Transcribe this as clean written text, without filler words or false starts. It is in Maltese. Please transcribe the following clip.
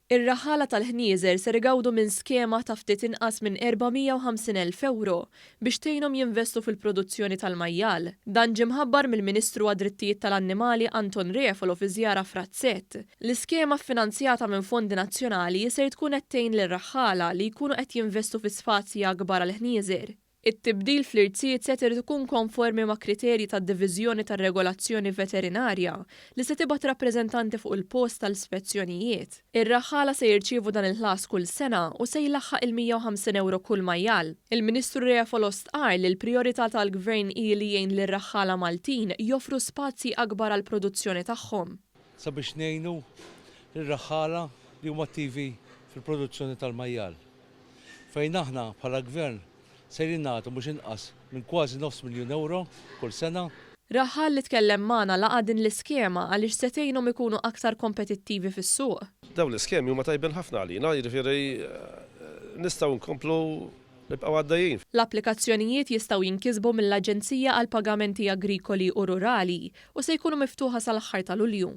Ir-raħala tal-ħnieżer ser igawdu minn skema ta' ftit inqas minn 450,000 euro biex tgħinhom jinvestu fil-produzzjoni tal-majjal. Dan ġie mħabbar mill-Ministru għad-Drittijiet tal-Annimali Anton Refolo fi żjara f'Razzett. L-iskema ffinanzjata minn fondi nazzjonali se tkun qed tgħin lir-raħala li jkunu qed jinvestu fi spazji akbar għall-ħnieżer. It-tibdil fl-irtijiet se trid ikun konformi ma' kriterji tad-Diviżjoni tar-Regolazzjoni Veterinarja li se tibgħat rappreżentanti fuq il-post tal-ispezzjonijiet. Ir-raħala se jirċievu dan il-ħlas kull sena u se jilaħħaq il-150 euro kull majjal. Il-Ministru Refolo stqarr li l-prijorità tal-Gvern hi li jgħin lir-raħala Maltin joffru spazji akbar għall-produzzjoni tagħhom. Sabiex ngħinu lir-raħala li huma attivi fil-produzzjoni tal-majjal. Fejn aħna bħala Gvern sejrin nagħtu mhux inqas minn kważi €500,000 euro kull sena. Raħal li tkellem magħna laqa' din l-iskema għaliex se tgħinhom ikunu aktar kompetittivi fis-suq. Dawn l-iskemi huma tajbin ħafna għalina, jiġifieri nistgħu nkomplu nibqgħu għaddejjin. L-applikazzjonijiet jistgħu jinkisbu mill-Aġenzija għall Pagamenti Agrikoli u Rurali u se jkunu miftuħa sal-aħħar ta' Lulju.